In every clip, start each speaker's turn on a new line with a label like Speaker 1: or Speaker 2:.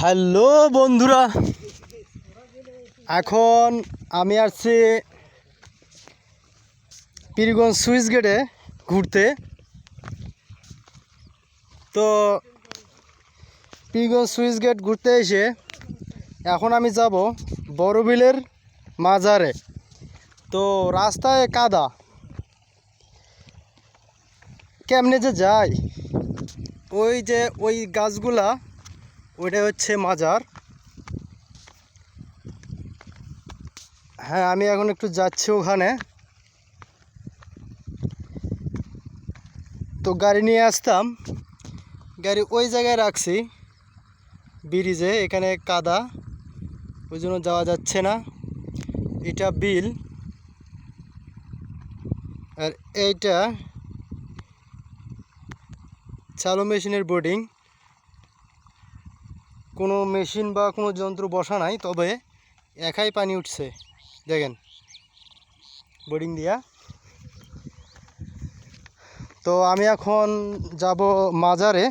Speaker 1: Hello বন্ধুরা, এখন আমি আসছি পীরগঞ্জ সুইচ গেটে ঘুরতে। তো পীরগঞ্জ সুইচ গেট ঘুরতে এসে এখন আমি যাব বড়বিলের মাজারে। তো রাস্তায় কাদা, কেমনে যে যাই, ওই যে ওই গাছগুলা, ওইটা হচ্ছে মাজার। হ্যাঁ, আমি এখন একটু যাচ্ছি ওখানে। তো গাড়ি নিয়ে আসতাম, গাড়ি ওই জায়গায় রাখছি ব্রিজে, এখানে কাদা, ওই জন্য যাওয়া যাচ্ছে না। এটা বিল, আর এইটা চালু মেশিনের বোর্ডিং। কোনো মেশিন বা কোনো যন্ত্র বসা নাই, তবে একাই পানি উঠছে, দেখেন বোর্ডিং দিয়া। তো আমি এখন যাব মাজারে,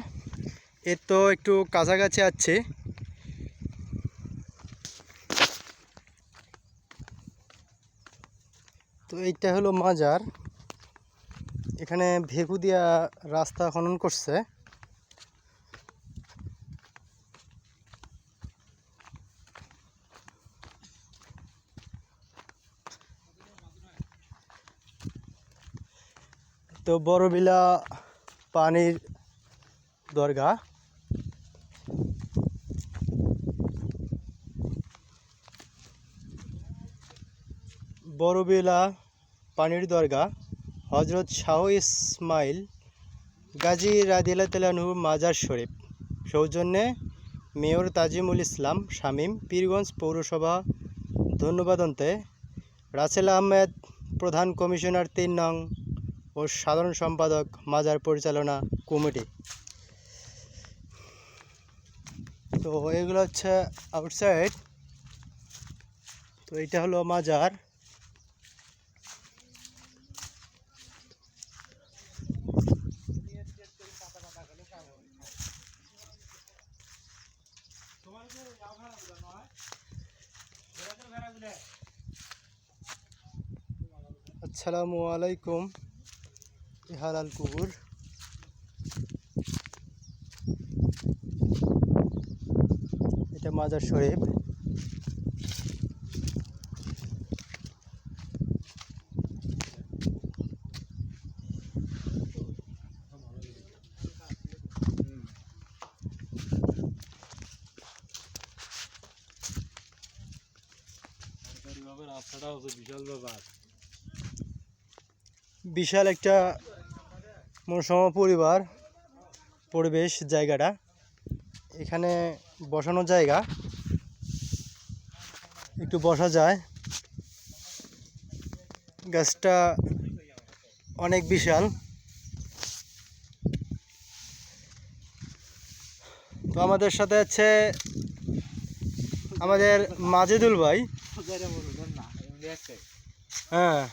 Speaker 1: এর তো একটু কাছাকাছি আছে। তো এইটা হলো মাজার, এখানে ভেকু দিয়া রাস্তা খনন করছে। তো বড়বিলা পানির দরগা। বড়বিলা পানির দরগা হজরত শাহ ইসমাইল গাজী রাদিয়াল্লাহু তাআলা আনহু মাজার শরীফ, সৌজন্যে মেয়র তাজিমুল ইসলাম শামীম, পীরগঞ্জ পৌরসভা। ধন্যবাদন্তে রাসেল আহমেদ, প্রধান কমিশনার ৩ নং ও সাধারণ সম্পাদক, মাজার পরিচালনা কমিটি। তো এগুলো হচ্ছে আউটসাইড। তো এটা হলো মাজার। আসসালামু আলাইকুম। হালাল কুকুর, এটা মাজার শরীফ। বিশাল একটা মনসম পরিবার পরিবেশ, জায়গাটা এখানে বসানোর জায়গা, একটু বসা যায়। গাছটা অনেক বিশাল। তো আমাদের সাথে আছে আমাদের মাজেদুল ভাই। হ্যাঁ,